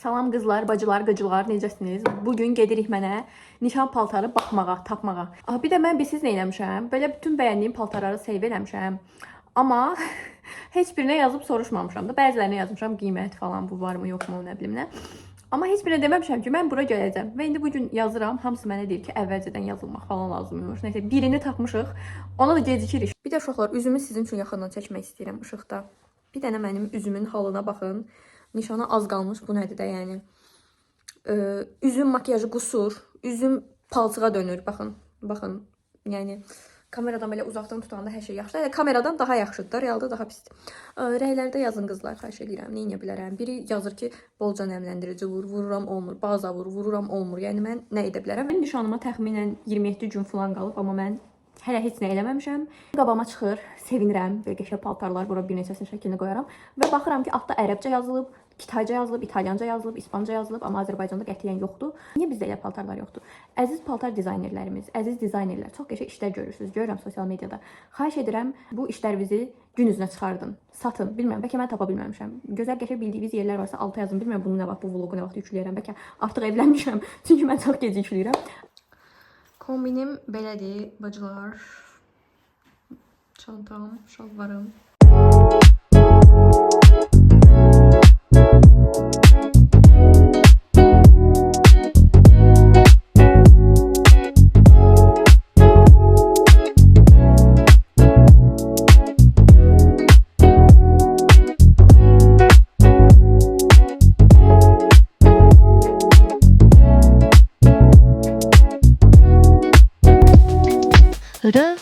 Salam qızlar, bacılar, qıcılar, necəsiniz? Bugün gedirik mənə nişan paltarı baxmağa, tapmağa. Bir də mən siz nə eləmişəm? Belə bütün bəyəndiyim paltarları save eləmişəm. Amma heç birinə yazıb soruşmamışam da. Bəzilərinə yazmışam qiymət falan, bu varmı, yoxmu, nə bilim nə. Amma heç birinə deməmişəm ki, mən bura gələcəm. Və indi bugün yazıram. Hamısı mənə deyir ki, əvvəlcədən yazılmaq falan lazımmış. Nəysə, birini tapmışıq. Ona da gecikirik. Bir də uşaqlar, üzümü sizin üçün yaxından çəkmək istəyirəm işıqda. Bir dənə mənim üzümün halına baxın. Nişana az qalmış. Bu nədir də yəni? Üzüm makyajı qusur. Üzüm palçığa dönür. Baxın. Baxın. Yəni kameradan belə uzaqdan tutanda hər şey yaxşıdır. Yəni kameradan daha yaxşıdır da, realda daha pisdir. Rəylərdə yazın qızlar, xahiş edirəm. Nə edə bilərəm? Biri yazır ki, bolca nəmləndirici vur, vururam olmur. Baza vur, vururam olmur. Yəni mən nə edə bilərəm? Mən nişanıma təxminən 27 gün falan qalıb, amma mən hələ heç nə eləməmişəm. Qabağıma çıxır, sevinirəm. Belə qəşəng paltarlar, bura bir neçəsinin şəklini qoyaram və baxıram ki, altda ərəbcə yazılıb, Kitayca yazılıb, İtalyanca yazılıb, İspanca yazılıb, amma Azərbaycanda qətiyyən yoxdur. Niyə bizdə elə paltarlar yoxdur? Əziz paltar dizaynerlərimiz, əziz dizaynerlər, çox qəşəng işlər görürsünüz. Görürəm sosial mediada. Xahiş edirəm, bu işlərinizi gün üzünə çıxardın, satın. Bilmirəm, bəlkə mən tapa bilməmişəm. Gözəl qəşəng bildiyiniz yerlər varsa alta yazın. Bilmirəm bunu nə vaxt, bu vlogu nə vaxt yükləyərəm. Bəlkə artıq evlənmişəm, çünki mən çox gec yükləyirəm. Kombinim belədir, bacılar. Çantam, şalvarım. Hıdı.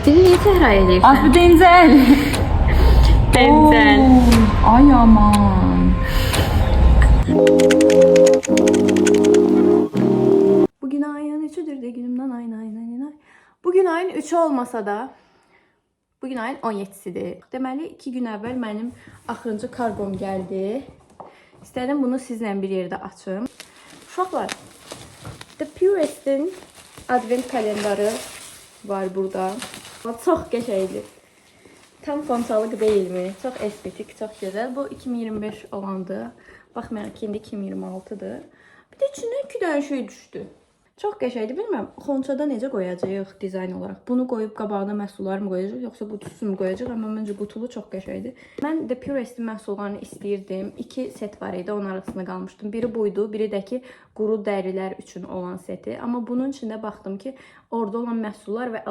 Bizi niyə səhra edirsən? Aslı Denzel. Denzel. Ay aman. Bugün ayın 3'üdür de günümden ayın. Bugün ayın 3'ü olmasa da bugün ayın 17'sidir. Deməli 2 gün əvvəl mənim axırıncı kargom gəldi. İstədim bunu sizlə bir yerdə açım. Uşaqlar, The Purist'in advent kalendarı var burada. Çox qəşəngdir. Tam fontalıq deyilmi? Çox estetik, çox gözəl. Bu 2025 olandı. Baxmayaraq ki, indi 2026-dır. Bir də içindən 2 dənə şey düşdü. Çox qəşəngdir. Bilmirəm, xonçada necə qoyacağıq dizayn olaraq. Bunu qoyub qabağına məhsullar mı qoyacaq, yoxsa qutusu mu qoyacaq? Amma məncə qutulu çox qəşəngdir. Mən The Purist'in məhsullarını istəyirdim. 2 set var idi, onun arasında qalmışdım. Biri buydu, biri də ki, quru dərilər üçün olan seti. Amma bunun içində baxdım ki, orada olan məhsullar və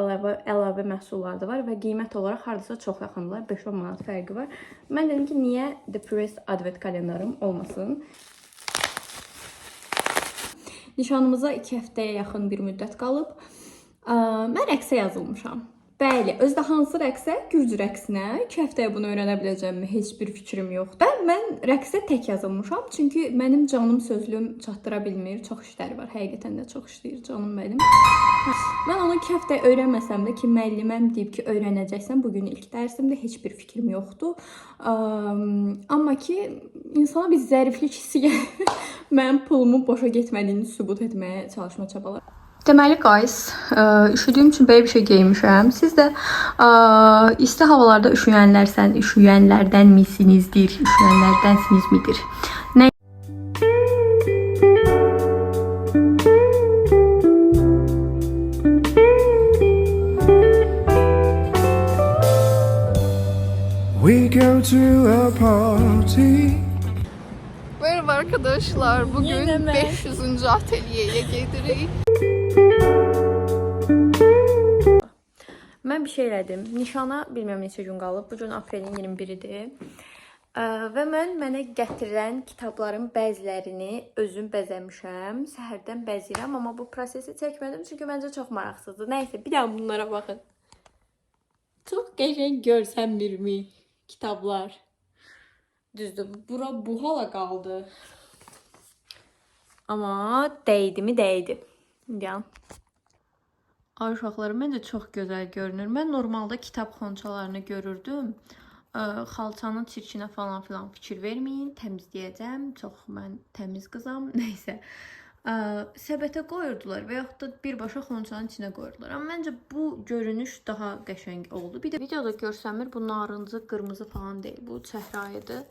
əlavə məhsullar da var və qiymət olaraq hardasa çox yaxındılar. 5-10 manat fərqi var. Mən dedim ki, niyə The Purist advent kalendarım olmasın? Nişanımıza 2 həftəyə yaxın bir müddət qalıb. Mən rəqsə yazılmışam. Bəli, özdə hansı rəqsə? Gürcü rəqsinə. 2 həftəyə bunu öyrənə biləcəmmi? Heç bir fikrim yoxdur. Mən rəqsə tək yazılmışam. Çünki mənim canım sözlüm çatdıra bilmir. Çox işləri var. Həqiqətən də çox işləyir canım mənim. Mən onu 2 həftə öyrənməsəm də ki, müəlliməm deyib ki, öyrənəcəksən. Bugün ilk dərsimdə heç bir fikrim yoxdur. Amma ki, insana bir zəriflik hissi gəlir. Mənim pulumun boşa getmədiyini sübut etməyə çalışma çabalar. Deməli guys, üşüdüyüm üçün belə bir şey geymişəm. Siz də isti havalarda üşüyənlərdən misinizdir, üşüyənlərdənsiniz midir? Nə? We go to a party. Merhaba arkadaşlar. Bugün 500. atölyeye gelirik. Mən bir şey elədim. Nişana bilmirəm neçə gün qalıb. Bugün aprelin 21-idir. Və mənə gətirilən kitabların bəzilərini özüm bəzəmişəm. Səhərdən bəzəyirəm, amma bu prosesi çəkmədim çünki məncə çox maraqsızdır. Nəysə, bir daha bunlara baxın. Çox qəşəng görsənmirmi kitablar? Düzdür, bura bu hala qaldı. Amma dəydi mi? Dəydi. Gel. Ay uşaqlarım, məncə çox gözəl görünür. Mən normalda kitab xonçalarını görürdüm. Xalçanın çirkinə falan filan fikir verməyin. Təmizləyəcəm. Çox mən təmiz qızam. Nəysə. Səbətə qoyurdular və yaxud da birbaşa xonçanın içinə qoyurdular. Amma məncə bu görünüş daha qəşəng oldu. Bir də videoda görsənmir, bu narıncı, qırmızı falan deyil. Bu çəhrayıdır.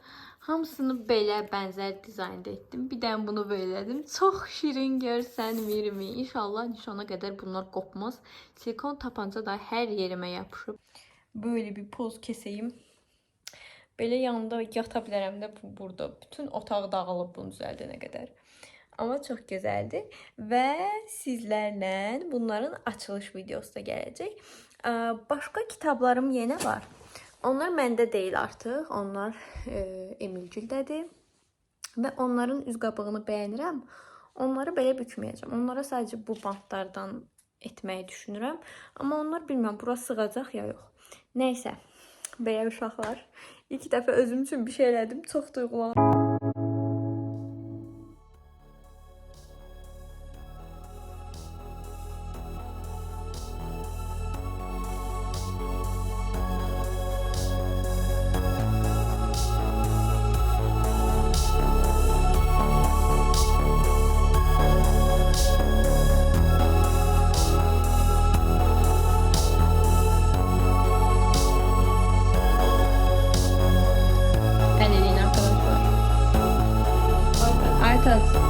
Hamısını belə bənzər dizaynda etdim. Bir də bunu belə elədim. Çox şirin görsənmirmi? İnşallah nişana qədər bunlar qopmaz. Silikon tapanca da hər yerimə yapışıb. Böyle bir poz keseyim. Belə yanında yata bilərəm də burada. Bütün otaq dağılıb bunun düzəldənə qədər. Amma çox gözəldir və sizlərlə bunların açılış videosu da gələcək. Başqa kitablarım yenə var. Onlar məndə deyil artıq. Onlar Emilgildədir. Və onların üz qabığını bəyənirəm. Onları belə bükməyəcəm. Onlara sadəcə bu bantlardan etməyi düşünürəm. Amma onlar bilmirəm, bura sığacaq ya yox. Nəysə, belə uşaqlar. İlk dəfə özüm üçün bir şey elədim. Çox duyğulandım.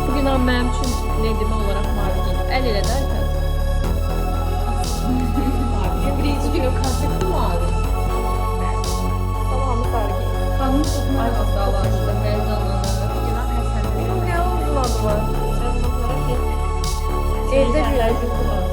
Bugün ama benim için Nedime olarak mavi giydim. El ele de Aytaz. Birinci günü kasıklı mavi. Tamamı sarı giydim. Kanın tutma davaşında heyecanlanır. Benim ne olmadı var? Evde birazcık kullan.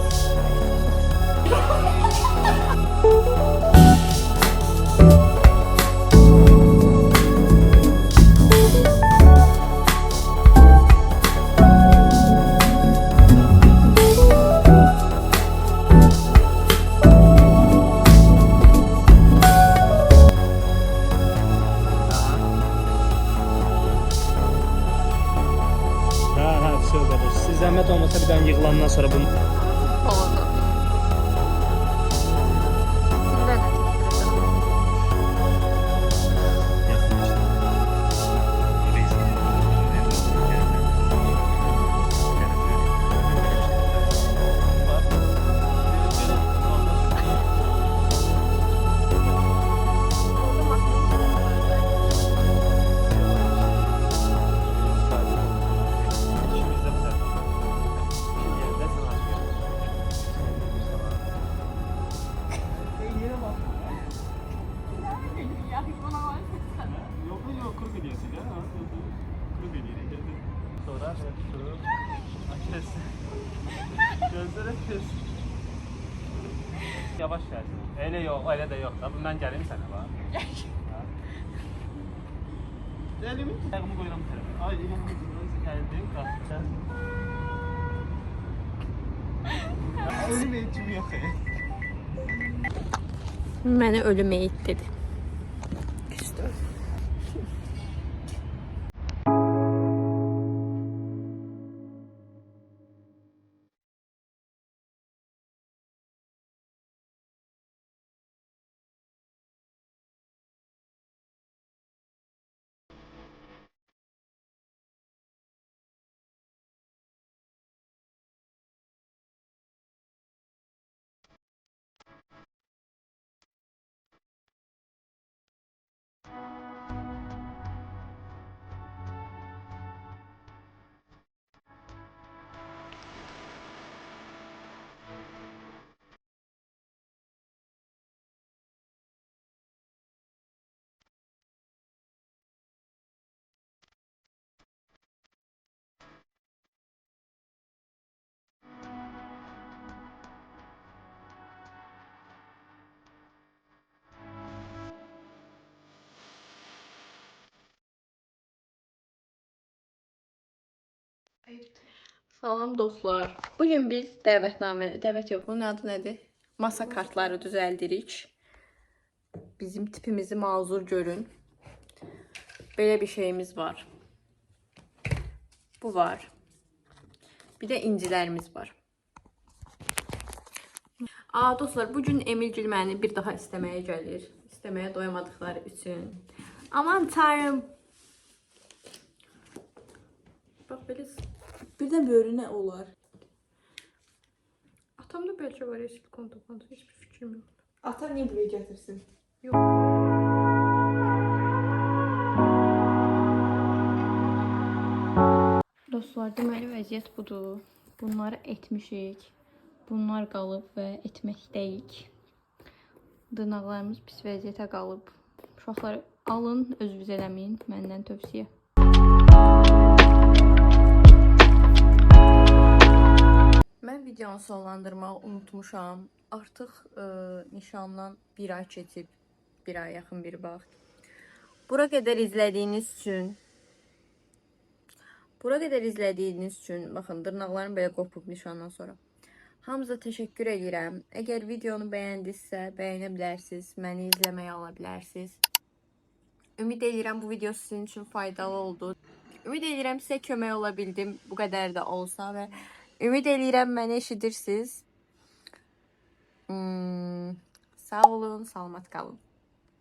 Siz zəhmət olmasa bir dənə yığılandan sonra bunu Oldu. Sizden de teşekkür ederim. Yok, kuru hediyesi ya. Kuru hediye. Sonra kes. Gözlere kes. Yavaş gel. Öyle yok, öyle de yok. Tabii ben geleyim sana bak. Elimi ayağımı koyuram tərəfə. Ay, elimi gəldim, qalxacaq. Ölüm eğitim yok. Mənə ölüm eğit dedi. İşte. Salam dostlar. Bugün biz dəvət yox, bunun adı nədir? Masa kartları düzəldirik. Bizim tipimizi mazur görün. Belə bir şeyimiz var. Bu var. Bir də incilərimiz var. Dostlar, bugün Emilgil məni bir daha istəməyə gəlir. İstəməyə doyamadıkları üçün. Aman tanrım. Bax belə. Birdən böyrünə olar. Atamda bəlkə var eski kontoplantı, heç bir fikrim yox. Ata niyə buraya gətirsin? Dostlar, deməli vəziyyət budur. Bunları etmişik. Bunlar qalıb və etməkdəyik. Dırnaqlarımız pis vəziyyətə qalıb. Uşaqlar alın, özünüz eləməyin, məndən tövsiyə. Mən videonu sonlandırmağı unutmuşam. Artıq nişandan bir ay keçib. Bir ay yaxın bir vaxt. Bura qədər izlədiyiniz üçün, baxın, dırnaqlarım belə qopub nişandan sonra. Hamınıza təşəkkür edirəm. Əgər videonu bəyəndinizsə, bəyənə bilərsiniz, məni izləməyə ala bilərsiniz. Ümid edirəm bu video sizin üçün faydalı oldu. Ümid edirəm sizə kömək ola bildim, bu qədər də olsa və ümid edirəm məni eşidirsiniz. Sağ olun, salamat qalın.